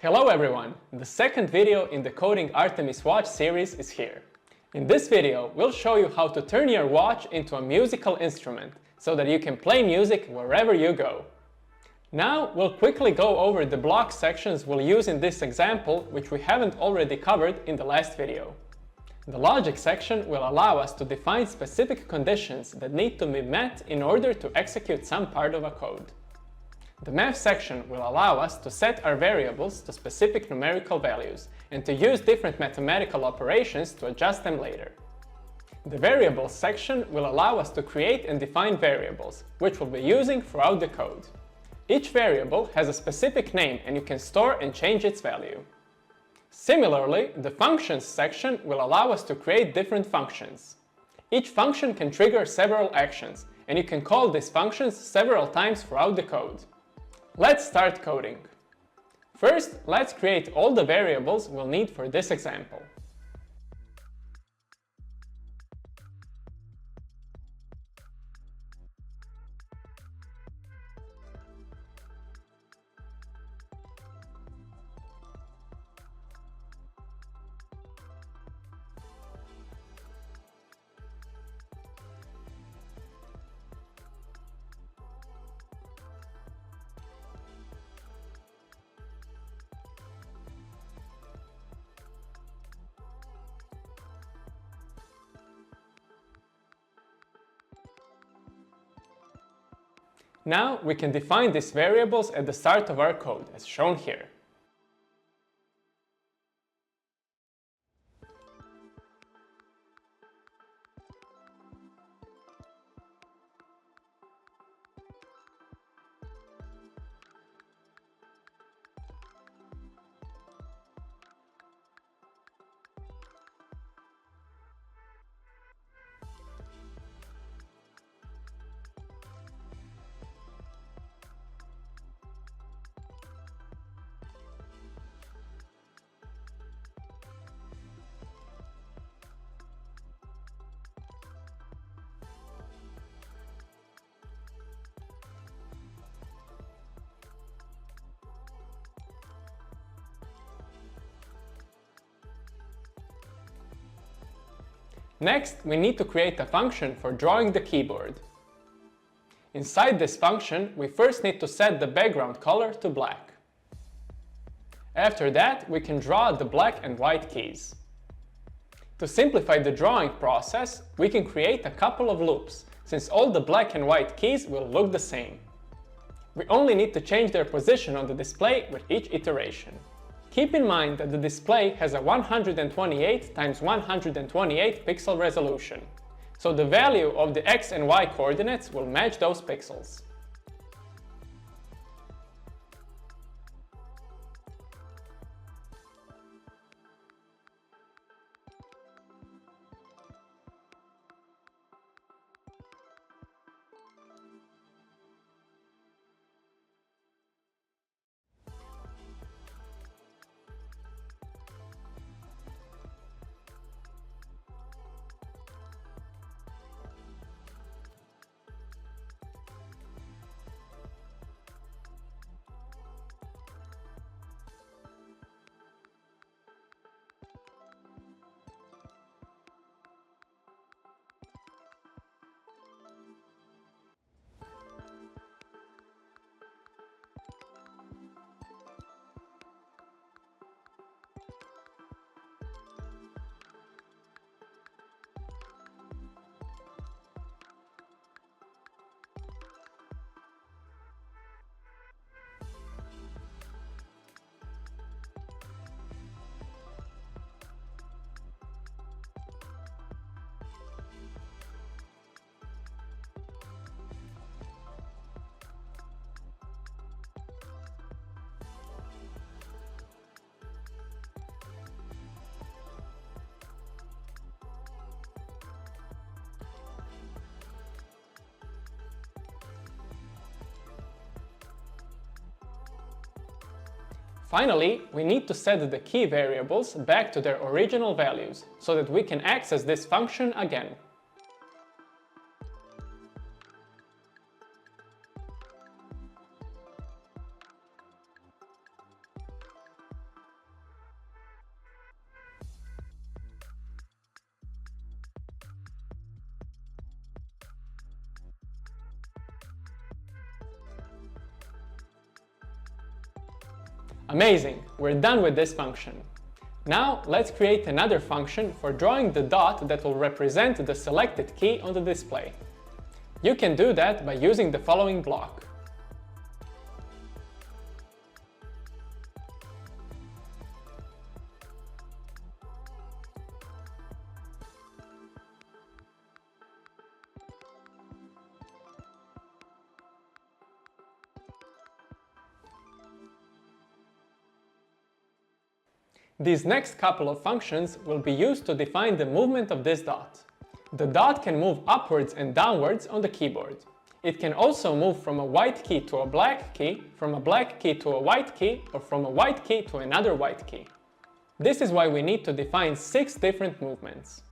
Hello everyone! The second video in the Coding Artemis Watch series is here. In this video, we'll show you how to turn your watch into a musical instrument so that you can play music wherever you go. Now we'll quickly go over the block sections we'll use in this example, which we haven't already covered in the last video. The logic section will allow us to define specific conditions that need to be met in order to execute some part of a code. The math section will allow us to set our variables to specific numerical values and to use different mathematical operations to adjust them later. The variables section will allow us to create and define variables, which we'll be using throughout the code. Each variable has a specific name and you can store and change its value. Similarly, the functions section will allow us to create different functions. Each function can trigger several actions, and you can call these functions several times throughout the code. Let's start coding. First, let's create all the variables we'll need for this example. Now we can define these variables at the start of our code, as shown here. Next, we need to create a function for drawing the keyboard. Inside this function, we first need to set the background color to black. After that, we can draw the black and white keys. To simplify the drawing process, we can create a couple of loops, since all the black and white keys will look the same. We only need to change their position on the display with each iteration. Keep in mind that the display has a 128 x 128 pixel resolution, so the value of the x and y coordinates will match those pixels. Finally, we need to set the key variables back to their original values, so that we can access this function again. Amazing, we're done with this function. Now let's create another function for drawing the dot that will represent the selected key on the display. You can do that by using the following block. These next couple of functions will be used to define the movement of this dot. The dot can move upwards and downwards on the keyboard. It can also move from a white key to a black key, from a black key to a white key, or from a white key to another white key. This is why we need to define 6 different movements.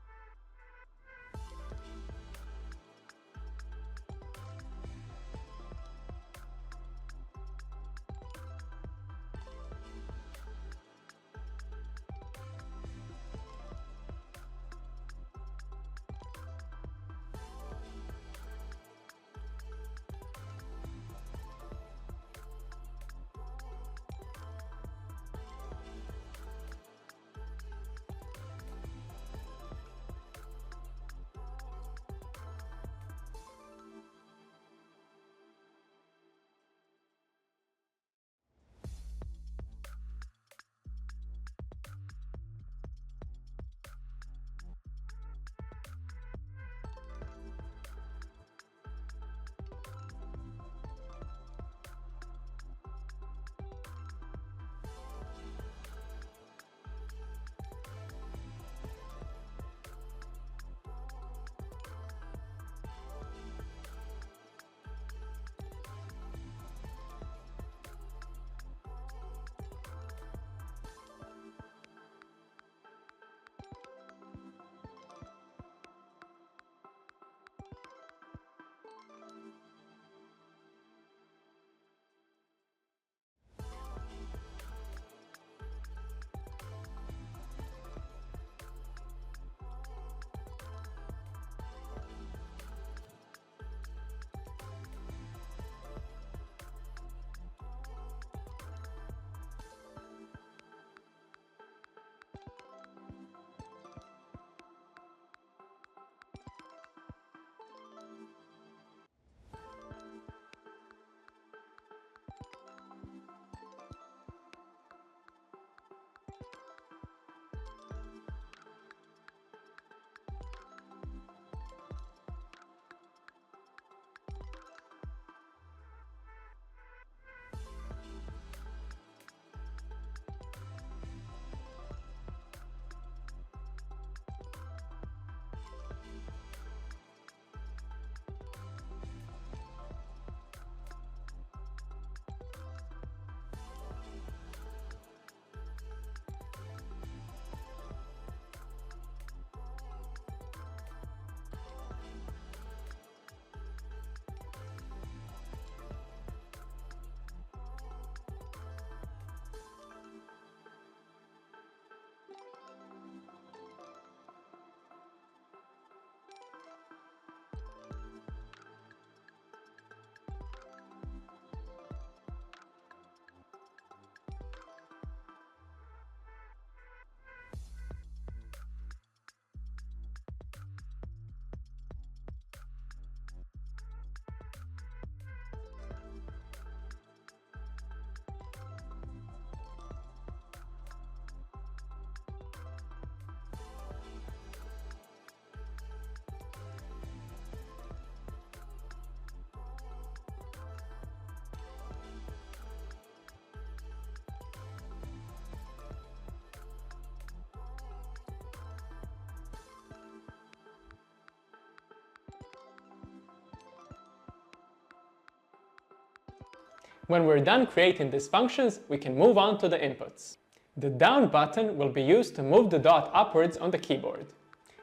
When we're done creating these functions, we can move on to the inputs. The down button will be used to move the dot upwards on the keyboard.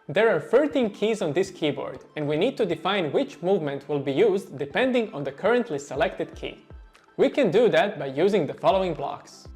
There are 13 keys on this keyboard, and we need to define which movement will be used depending on the currently selected key. We can do that by using the following blocks.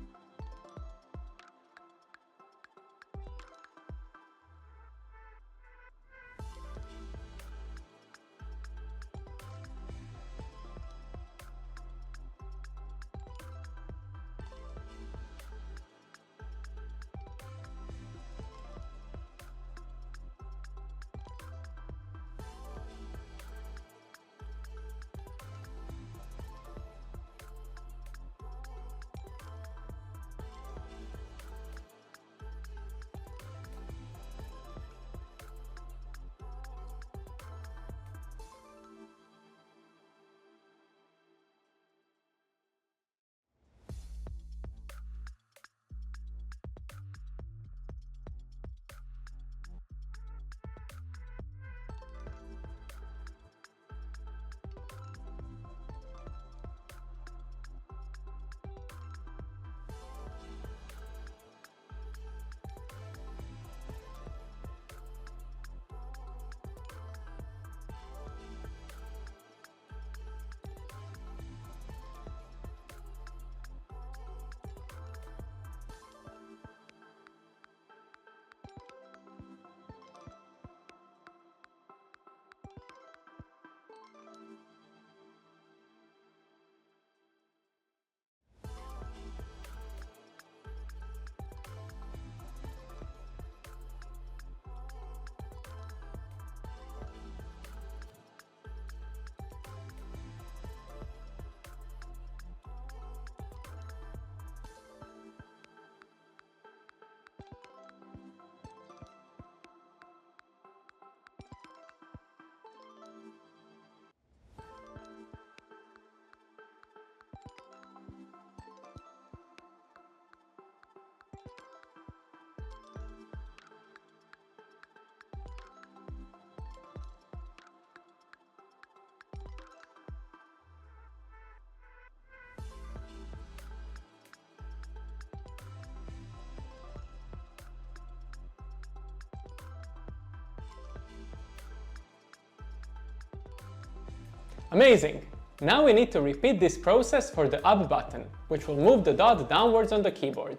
Amazing! Now we need to repeat this process for the up button, which will move the dot downwards on the keyboard.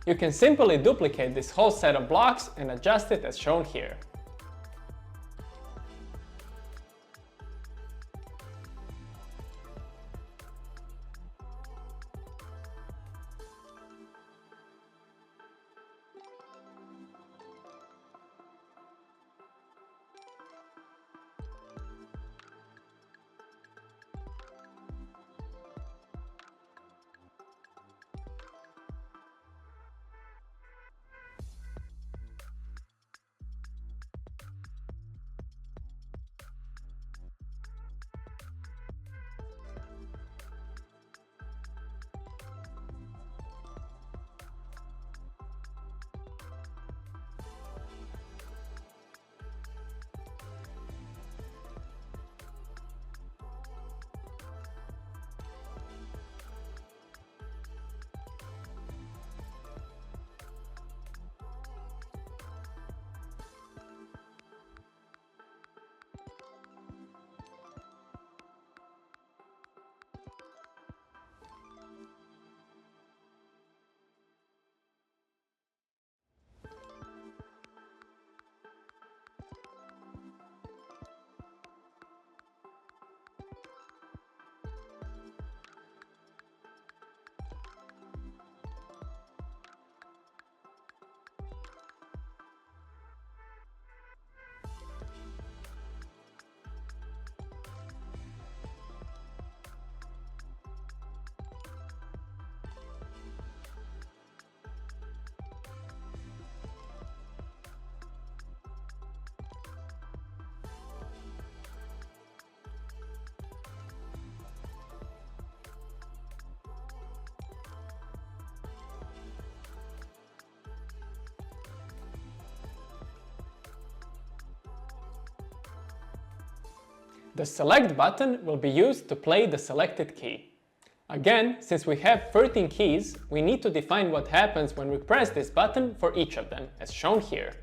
You can simply duplicate this whole set of blocks and adjust it as shown here. The select button will be used to play the selected key. Again, since we have 13 keys, we need to define what happens when we press this button for each of them, as shown here.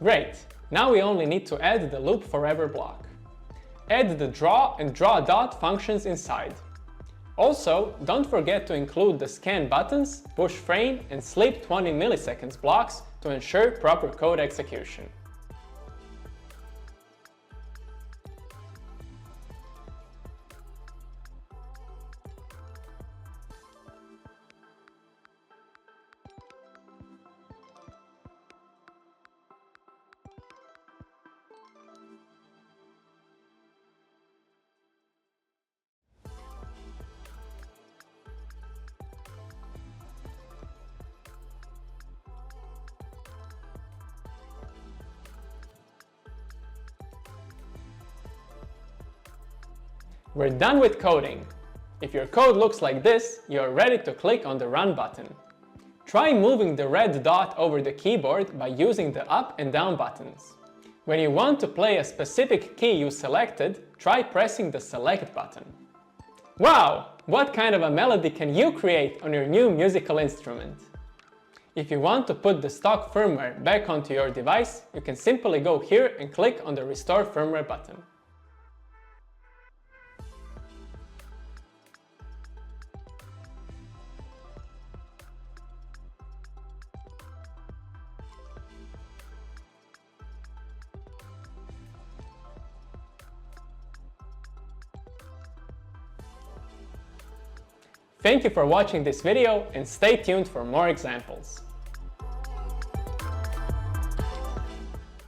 Great! Now we only need to add the loop forever block. Add the draw and draw dot functions inside. Also, don't forget to include the scan buttons, push frame and sleep 20 milliseconds blocks to ensure proper code execution. We're done with coding. If your code looks like this, you're ready to click on the Run button. Try moving the red dot over the keyboard by using the up and down buttons. When you want to play a specific key you selected, try pressing the Select button. Wow! What kind of a melody can you create on your new musical instrument? If you want to put the stock firmware back onto your device, you can simply go here and click on the Restore Firmware button. Thank you for watching this video and stay tuned for more examples.